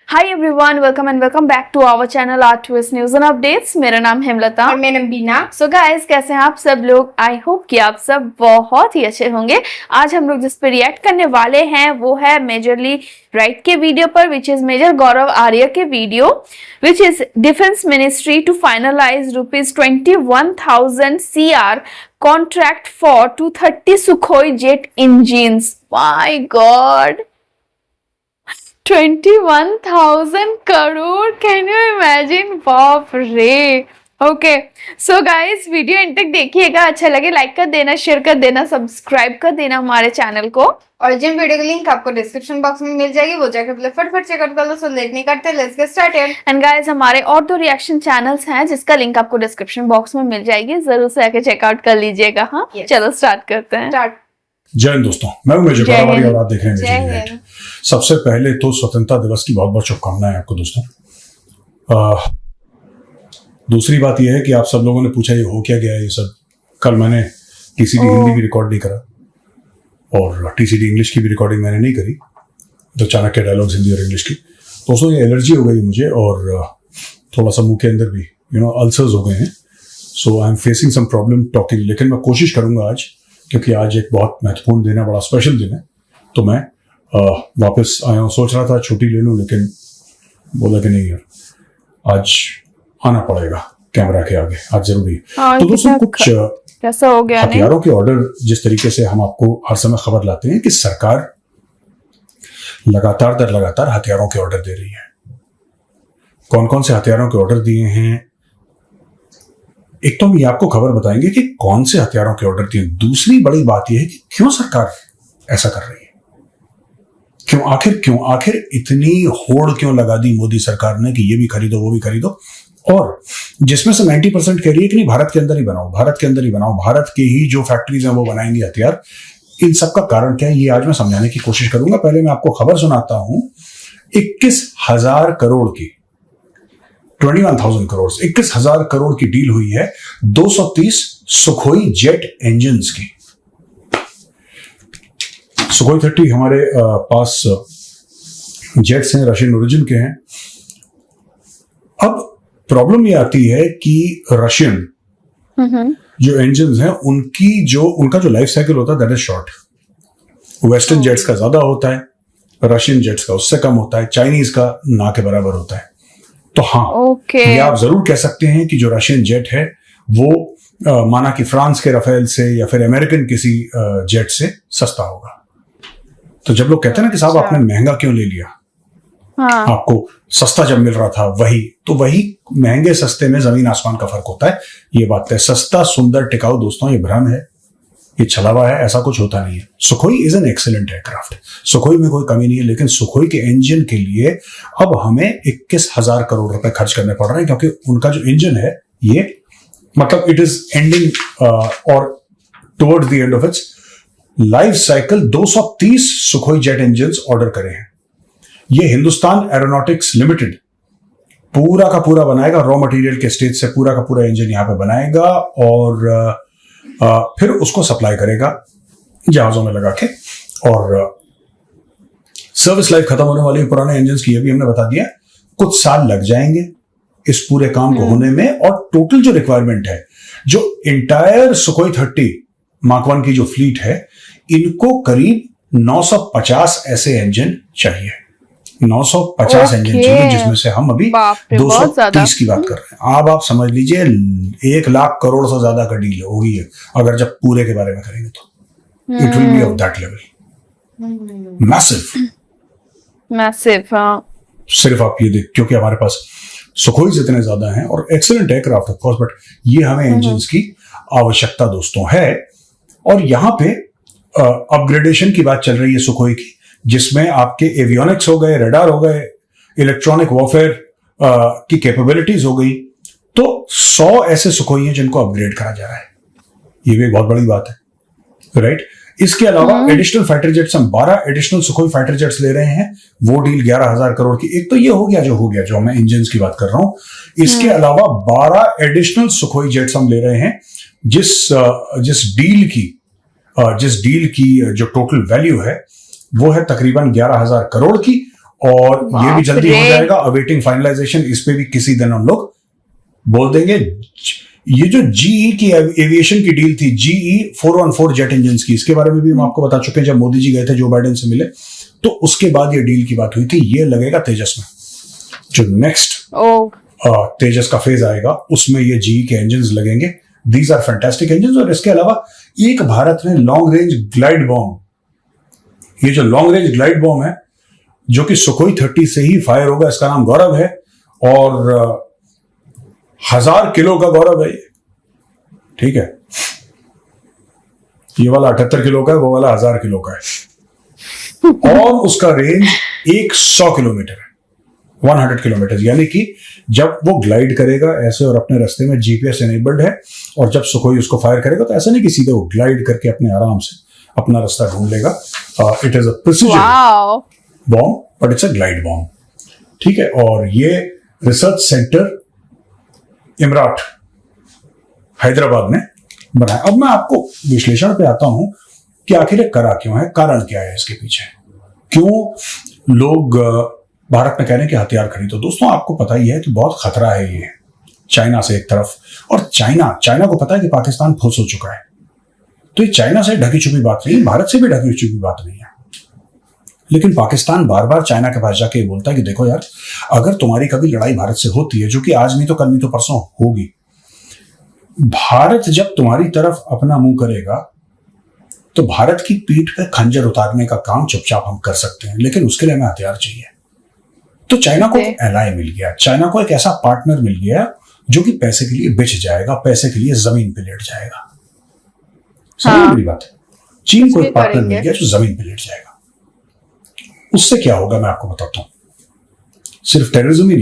Hi everyone, welcome and welcome back to our channel Art Twist News and Updates। मेरा नाम हेमलता और मैं नबीना। So guys, कैसे हैं आप सब लोग? आई होप कि आप सब बहुत ही अच्छे होंगे। आज हम लोग जिस पे रिएक्ट करने वाले हैं वो है मेजरली राइट के वीडियो पर, which is major Gaurav Arya के video, which is defence ministry to finalise ₹21,000 CR contract for 230 Sukhoi jet engines। My God, 21,000 crore, can you imagine? बाप रे। Okay so guys, video and तक देखिएगा, अच्छा लगे लाइक कर देना, शेयर कर देना, सब्सक्राइब कर देना हमारे चैनल को। और जिम वीडियो की लिंक आपको डिस्क्रिप्शन बॉक्स में मिल जाएगी, वो जाकर फटाफट चेकआउट कर लो। सो लेट नहीं करते, let's get started. And guys, हमारे और 2 रिएक्शन चैनल्स हैं जिसका लिंक आपको डिस्क्रिप्शन बॉक्स में मिल जाएगी, जरूर से आके चेकआउट कर लीजिएगा। हाँ चलो स्टार्ट करते हैं। जय हिंद दोस्तों, मैं मेजर गौरव आर्य और आप देख रहे हैं। सबसे पहले तो स्वतंत्रता दिवस की बहुत बहुत शुभकामनाएं आपको दोस्तों। दूसरी बात यह है कि आप सब लोगों ने पूछा ये हो क्या गया ये सब। कल मैंने टीसीडी हिंदी भी रिकॉर्ड नहीं करा और टीसीडी इंग्लिश की भी रिकॉर्डिंग मैंने नहीं करी, जो चाणक्य डायलॉग्स हिंदी और इंग्लिश की। दोस्तों ये एलर्जी हो गई मुझे और थोड़ा सा मुंह के अंदर भी अल्सर्स हो गए हैं। So I am facing some problem talking, लेकिन मैं कोशिश करूंगा आज, क्योंकि आज एक बहुत महत्वपूर्ण दिन है, बड़ा स्पेशल दिन है। तो मैं वापस आया हूँ। सोच रहा था छुट्टी ले लूँ, लेकिन बोला कि नहीं यार आज आना पड़ेगा कैमरा के आगे, आज जरूरी। तो दोस्तों कुछ कैसा हो गया हथियारों के ऑर्डर, जिस तरीके से हम आपको हर समय खबर लाते हैं कि सरकार लगातार दर लगातार हथियारों के ऑर्डर दे रही है। कौन कौन से हथियारों के ऑर्डर दिए हैं, एक तो हम ये आपको खबर बताएंगे कि कौन से हथियारों के ऑर्डर दिए। दूसरी बड़ी बात यह है कि क्यों सरकार ऐसा कर रही है, क्यों आखिर इतनी होड़ क्यों लगा दी मोदी सरकार ने कि ये भी खरीदो वो भी खरीदो, और जिसमें से 90% कह रही है कि नहीं भारत के अंदर ही बनाओ, भारत के अंदर ही बनाओ, भारत के ही जो फैक्ट्रीज हैं वो बनाएंगे हथियार। इन सब का कारण क्या है ये आज मैं समझाने की कोशिश करूंगा। पहले मैं आपको खबर सुनाता हूं। 21,000 करोड़ की 21,000 करोड़ 21,000 करोड़ की डील हुई है 230 सुखोई जेट इंजन्स की। सुखोई 30 हमारे पास जेट्स हैं, रशियन ओरिजिन के हैं। अब प्रॉब्लम ये आती है कि रशियन जो इंजन्स हैं उनका जो लाइफ साइकिल होता है that is short. Western jets का ज्यादा होता है, रशियन जेट्स का उससे कम होता है, चाइनीज का ना के बराबर होता है। तो हाँ, ये आप जरूर कह सकते हैं कि जो रशियन जेट है वो माना कि फ्रांस के राफेल से या फिर अमेरिकन किसी जेट से सस्ता होगा। तो जब लोग कहते हैं ना कि साहब आपने महंगा क्यों ले लिया, हाँ। आपको सस्ता जब मिल रहा था वही महंगे सस्ते में जमीन आसमान का फर्क होता है। ये बात है, सस्ता सुंदर टिकाऊ दोस्तों ये भ्रम है, ये छलावा है, ऐसा कुछ होता नहीं है। Sukhoi is an excellent aircraft, Sukhoi में कोई कमी नहीं है, लेकिन सुखोई के इंजन के लिए अब हमें 21,000 करोड़ रुपए खर्च करने पड़ रहे हैं, क्योंकि उनका जो इंजन है ये मतलब इट इज एंडिंग और towards the end of its life cycle. 230 Sukhoi jet engine order करे हैं। ये हिंदुस्तान एरोनॉटिक्स लिमिटेड पूरा का पूरा बनाएगा, रॉ मटेरियल के स्टेज से पूरा का पूरा इंजन यहां पे बनाएगा और फिर उसको सप्लाई करेगा जहाजों में लगा के। और सर्विस लाइफ खत्म होने वाली पुराने इंजन की, ये भी हमने बता दिया, कुछ साल लग जाएंगे इस पूरे काम को होने में। और टोटल जो रिक्वायरमेंट है, जो इंटायर सुखोई 30 मार्क 1 की जो फ्लीट है, इनको करीब 950 ऐसे इंजन चाहिए। 950 इंजन चाहिए, जिसमें से हम अभी 230 की बात कर रहे हैं। अब आप समझ लीजिए 1 लाख करोड़ से ज्यादा का डील होगी है, अगर जब पूरे के बारे में करेंगे तो it will be of that level, massive. सिर्फ आप ये देख, क्योंकि हमारे पास सुखोई इतने ज्यादा हैं और excellent aircraft of course, but ये हमें इंजन्स की आवश्यकता दोस्तों है। और यहां पे अपग्रेडेशन की बात चल रही है सुखोई की, जिसमें आपके एवियोनिक्स हो गए, रडार हो गए, इलेक्ट्रॉनिक वॉरफेयर की कैपेबिलिटीज हो गई। तो 100 ऐसे सुखोई हैं जिनको अपग्रेड करा जा रहा है। ये भी एक बहुत बड़ी बात है, राइट। इसके अलावा एडिशनल फाइटर जेट्स, हम 12 एडिशनल सुखोई फाइटर जेट्स ले रहे हैं। वो डील 11,000 करोड़ की। एक तो ये हो गया जो मैं इंजन की बात कर रहा हूं। इसके अलावा 12 एडिशनल सुखोई जेट्स हम ले रहे हैं, जिस डील की जो टोटल वैल्यू है वो है तकरीबन 11,000 करोड़ की। और ये भी जल्दी हो बाप रे। जाएगा, अवेटिंग फाइनलाइजेशन। इस पे भी किसी दिन हम लोग बोल देंगे। ये जो जीई की एविएशन की डील थी, जीई 414 जेट इंजन की, इसके बारे में भी हम आपको बता चुके हैं जब मोदी जी गए थे जो बाइडेन से मिले, तो उसके बाद ये डील की बात हुई थी। ये लगेगा तेजस में, जो नेक्स्ट ओ तेजस का फेज आएगा उसमें ये जीई के इंजन लगेंगे। These are fantastic engine. और इसके अलावा एक भारत में लॉन्ग रेंज ग्लाइड बॉम्ब, ये जो लॉन्ग रेंज ग्लाइड बॉम्ब है जो कि सुखोई 30 से ही फायर होगा, इसका नाम गौरव है और 1000 किलो का गौरव है ये, ठीक है। ये वाला 78 किलो का है, वो वाला 1000 किलो का है और उसका रेंज 100 किलोमीटर है, 100 किलोमीटर। यानी कि जब वो ग्लाइड करेगा ऐसे और अपने रास्ते में जीपीएस इनेबल्ड है, और जब सुखोई उसको फायर करेगा तो ऐसा नहीं कि सीधे वो ग्लाइड करके अपने आराम से अपना रास्ता ढूंढ लेगा। It is a precision wow, bomb but it's a glide bomb, ठीक है। और ये रिसर्च सेंटर इमराट हैदराबाद में बनाया। अब मैं आपको विश्लेषण पे आता हूं कि आखिर ये करा क्यों है, कारण क्या है इसके पीछे, क्यों लोग भारत में कह रहे हैं कि हथियार खरीदो। दोस्तों आपको पता ही है कि बहुत खतरा है ये चाइना से एक तरफ, और चाइना को पता है कि पाकिस्तान फुस हो चुका है। तो ये चाइना से ढकी छुपी बात नहीं, भारत से भी ढकी छुपी बात नहीं है। लेकिन पाकिस्तान बार बार चाइना के पास जाके बोलता है कि देखो यार, अगर तुम्हारी कभी लड़ाई भारत से होती है, जो कि आज नहीं तो कल नहीं तो परसों होगी, भारत जब तुम्हारी तरफ अपना मुंह करेगा तो भारत की पीठ पे खंजर उतारने का काम चुपचाप हम कर सकते हैं, लेकिन उसके लिए हमें हथियार चाहिए। तो चाइना को एक एलाय मिल गया, चाइना को एक ऐसा पार्टनर मिल गया जो कि पैसे के लिए बिछ जाएगा, पैसे के लिए जमीन पे लेट जाएगा। समझ मेरी बात? चीन को एक पार्टनर मिल गया जो जमीन पे लेट जाएगा। उससे क्या होगा मैं आपको बताता हूं। सिर्फ टेररिज्म ही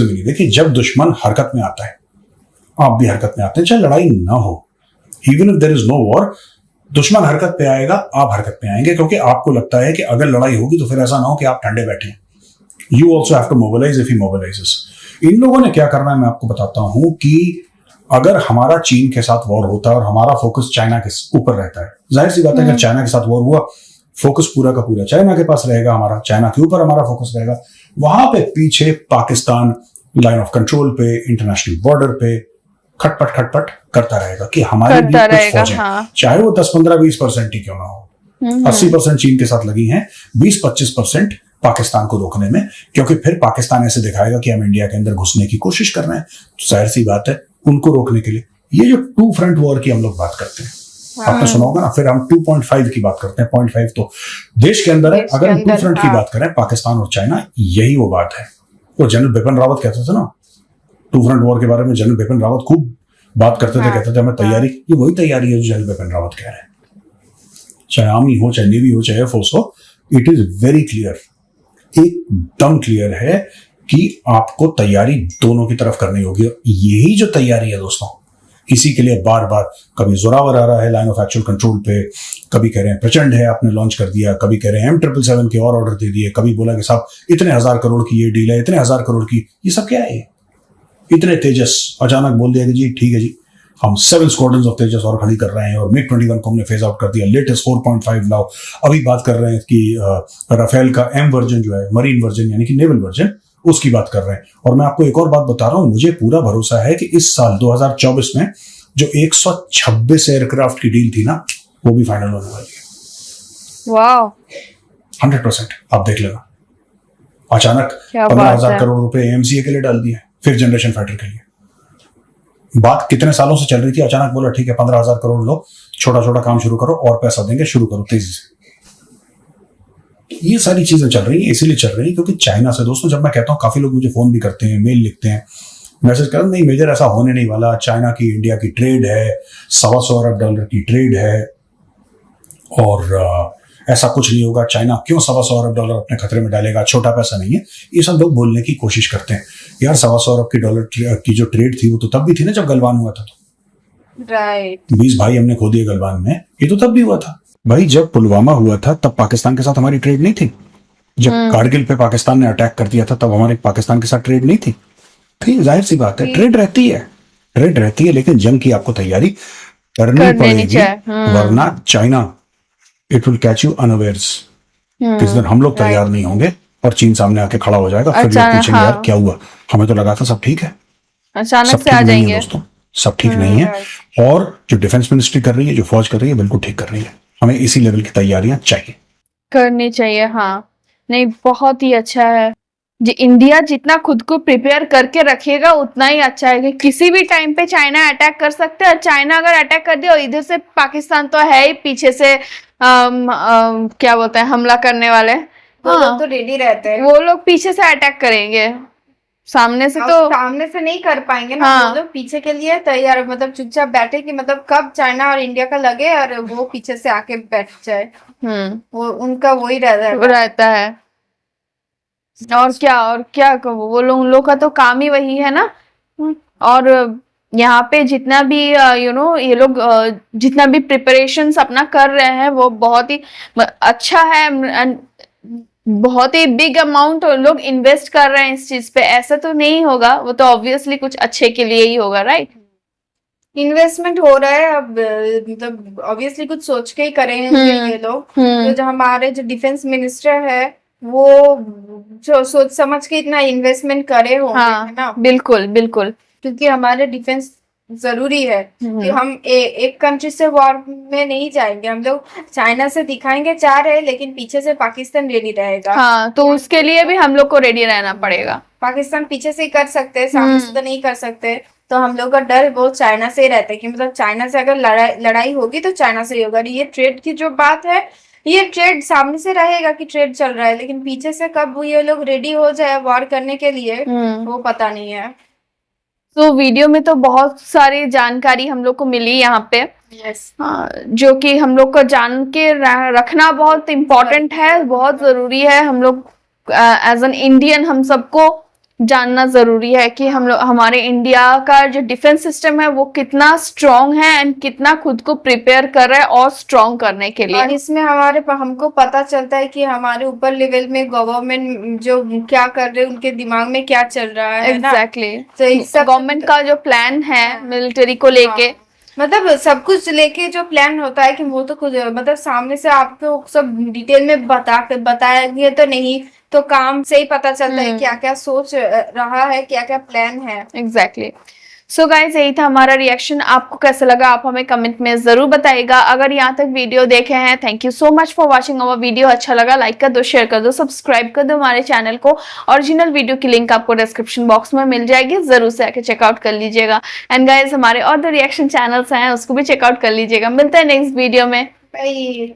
नहीं, देखिए जब दुश्मन हरकत में आता है, आप भी हरकत में आते हैं, चाहे लड़ाई ना हो, even if there is no war, दुश्मन हरकत पे आएगा, आप हरकत में आएंगे, क्योंकि आपको लगता है कि अगर लड़ाई होगी तो फिर ऐसा ना हो कि आप ठंडे बैठे हैं। You also have to mobilise if he mobilises. इन लोगों ने क्या करना है मैं आपको बताता हूं कि अगर हमारा चीन के साथ वॉर होता है और हमारा फोकस चाइना के ऊपर रहता है, जाहिर सी बात है अगर चाइना के साथ वॉर हुआ, फोकस पूरा का पूरा चाइना के पास रहेगा, हमारा चाइना के ऊपर हमारा फोकस रहेगा। वहां पे पीछे पाकिस्तान लाइन ऑफ कंट्रोल पे, इंटरनेशनल बॉर्डर पे खटपट करता रहेगा कि हमारे भी कुछ फौजें, चाहे वो 10, 15, 20% ही क्यों ना हो, 80% चीन के साथ लगी हैं, 20-25% पाकिस्तान को रोकने में, क्योंकि फिर पाकिस्तान ऐसे दिखाएगा कि हम इंडिया के अंदर घुसने की कोशिश कर रहे हैं। तो जाहिर सी बात है उनको रोकने के लिए ये जो 2 फ्रंट वॉर की हम लोग बात करते हैं, आपने सुना होगा ना, फिर हम 2.5 की बात करते हैं। 0.5 तो देश के अंदर है। अगर हम 2 फ्रंट की बात करें, पाकिस्तान और चाइना, यही वो बात है। वो जनरल बिपिन रावत कहते थे ना 2 फ्रंट वॉर के बारे में, जनरल बिपिन रावत खूब बात करते थे, कहते थे हमें तैयारी, ये वही तैयारी है जो जनरल बिपिन रावत कह रहे हैं। चाहे आर्मी हो, चाहे नेवी हो, चाहे एयरफोर्स हो, इट इज वेरी क्लियर, एकदम क्लियर है कि आपको तैयारी दोनों की तरफ करनी होगी। यही जो तैयारी है दोस्तों, इसी के लिए बार बार कभी जोरावर आ रहा है लाइन ऑफ एक्चुअल कंट्रोल पे, कभी कह रहे हैं प्रचंड है आपने लॉन्च कर दिया, कभी कह रहे हैं M777 के और ऑर्डर दे दिए, कभी बोला कि साहब इतने 1000 करोड़ की ये डील है, इतने 1000 करोड़ की, ये सब क्या है? इतने तेजस अचानक बोल दिया कि जी ठीक है जी, हम 7 स्क्वाड्रन्स ऑफ तेजस और खड़ी कर रहे हैं, और MiG-21 को हमने फेज आउट कर दिया, लेटेस्ट 4.5 लाओ। अभी बात कर रहे हैं कि राफेल का M वर्जन जो है, मरीन वर्जन यानी कि नेवल वर्जन, उसकी बात कर रहे हैं। और मैं आपको एक और बात बता रहा हूं, मुझे पूरा भरोसा है कि इस साल 2024 में जो 126 एयरक्राफ्ट की डील थी ना, वो भी फाइनल होने वाली है। वाह, 100%। आप देख लेना, अचानक 15,000 करोड़ रुपए AMCA के लिए डाल दिए, 5th जनरेशन फाइटर के लिए। बात कितने सालों से चल रही थी, अचानक बोला ठीक है 15,000 करोड़ लो, छोटा छोटा काम शुरू करो और पैसा देंगे, शुरू करो तेजी से। ये सारी चीजें चल रही हैं, इसीलिए चल रही है क्योंकि चाइना से, दोस्तों जब मैं कहता हूं, काफी लोग मुझे फोन भी करते हैं, मेल लिखते हैं, मैसेज कर, नहीं मेजर ऐसा होने नहीं वाला, चाइना की इंडिया की ट्रेड है, $125 अरब की ट्रेड है और ऐसा कुछ नहीं होगा, चाइना क्यों $125 अरब अपने खतरे में डालेगा, छोटा पैसा नहीं है। ये सब लोग बोलने की कोशिश करते हैं। यार $125 अरब की जो ट्रेड थी वो तो तब भी थी ना जब गलवान हुआ था, तो राइट 20 भाई हमने खो दिए गलवान में, ये तो तब भी हुआ था भाई। जब पुलवामा हुआ था तब पाकिस्तान के साथ हमारी ट्रेड नहीं थी, जब कारगिल पे पाकिस्तान ने अटैक कर दिया था तब हमारे पाकिस्तान के साथ ट्रेड नहीं थी। फिर जाहिर सी बात है ट्रेड रहती है, लेकिन जंग की आपको तैयारी करनी पड़ेगी, वरना China it will catch you unawares. किस दिन हम लोग तैयार नहीं होंगे और चीन सामने आके खड़ा हो जाएगा, फिर लोग अचानक, पूछेंगे हाँ। यार क्या हुआ, हमें तो लगा था सब ठीक है। अचानक सब से ठीक आ नहीं है जाएंगे। दोस्तों, सब ठीक नहीं है। और जो डिफेंस मिनिस्ट्री कर रही है, जो फौज कर रही है, बिल्कुल ठीक कर रही है। हमें इसी लेवल की तैयारियां चाहिए, करनी चाहिए। हाँ, नहीं बहुत ही अच्छा है। इंडिया जितना खुद को प्रिपेयर करके रखेगा उतना ही अच्छा है कि किसी भी टाइम पे चाइना अटैक कर सकते हैं। और चाइना अगर अटैक कर दिया और इधर से पाकिस्तान तो है ही पीछे से क्या बोलते हैं, हमला करने वाले। वो लोग तो रेडी रहते हैं। वो लोग पीछे से अटैक करेंगे, सामने से अब तो सामने से नहीं कर पाएंगे ना। हाँ। वो लोग पीछे के लिए तैयार, मतलब चुपचाप बैठे कि मतलब कब चाइना और इंडिया का लगे और वो पीछे से आके बैठ जाए। वो उनका वही रहता है। और क्या कहो, वो लोग का तो काम ही वही है ना। और यहाँ पे जितना भी ये लोग जितना भी प्रिपरेशंस अपना कर रहे हैं वो बहुत ही अच्छा है। and बहुत ही बिग अमाउंट लोग इन्वेस्ट कर रहे हैं इस चीज पे। ऐसा तो नहीं होगा, वो तो ऑब्वियसली कुछ अच्छे के लिए ही होगा, राइट। इन्वेस्टमेंट हो रहा है अब, मतलब ऑब्वियसली कुछ सोच के ही करेंगे ये लोग। तो जो हमारे जो डिफेंस मिनिस्टर है वो जो सोच समझ के इतना इन्वेस्टमेंट करे होंगे, है ना। बिल्कुल बिल्कुल, क्योंकि हमारे डिफेंस जरूरी है कि हम एक कंट्री से वॉर में नहीं जाएंगे। हम लोग चाइना से दिखाएंगे चाह रहे, लेकिन पीछे से पाकिस्तान रेडी रहेगा। हाँ, तो उसके लिए भी हम लोग को रेडी रहना पड़ेगा। पाकिस्तान पीछे से ही कर सकते हैं, सामने से तो नहीं कर सकते। तो हम लोग का डर बहुत चाइना से ही रहता है कि मतलब चाइना से अगर लड़ाई होगी तो चाइना से ही होगा। ये ट्रेड की जो बात है, ये ट्रेड सामने से रहेगा कि ट्रेड चल रहा है, लेकिन पीछे से कब ये लोग रेडी हो जाए वॉर करने के लिए वो पता नहीं है। तो वीडियो में तो बहुत सारी जानकारी हम लोग को मिली यहाँ पे। हाँ, जो कि हम लोग को जान के रखना बहुत इम्पोर्टेंट है, बहुत जरूरी है। हम लोग एज एन इंडियन हम सबको जानना जरूरी है कि हम लोग, हमारे इंडिया का जो डिफेंस सिस्टम है वो कितना स्ट्रांग है एंड कितना खुद को प्रिपेयर कर रहा है और स्ट्रांग करने के लिए। और इसमें हमको पता चलता है कि हमारे ऊपर लेवल में गवर्नमेंट जो क्या कर रहे हैं, उनके दिमाग में क्या चल रहा है। एग्जैक्टली, तो गवर्नमेंट का जो प्लान है मिलिट्री को लेके, मतलब सब कुछ लेके जो प्लान होता है कि वो तो खुद मतलब सामने से आपको सब डिटेल में बताएंगे तो नहीं, तो काम से ही पता चलता है क्या क्या सोच रहा है, क्या क्या प्लान है। एग्जैक्टली। सो गाइज, यही था हमारा रिएक्शन। आपको कैसा लगा आप हमें कमेंट में जरूर बताइएगा। अगर यहाँ तक वीडियो देखे हैं, thank you so much for watching our video. अच्छा लगा लाइक कर दो, शेयर कर दो, सब्सक्राइब कर दो हमारे चैनल को। ओरिजिनल वीडियो की लिंक आपको डिस्क्रिप्शन बॉक्स में मिल जाएगी, जरूर से आके चेकआउट कर लीजिएगा। एंड गाइज, हमारे और दो रिएक्शन चैनल्स हैं, उसको भी चेकआउट कर लीजिएगा। मिलते हैं नेक्स्ट वीडियो में। बाय।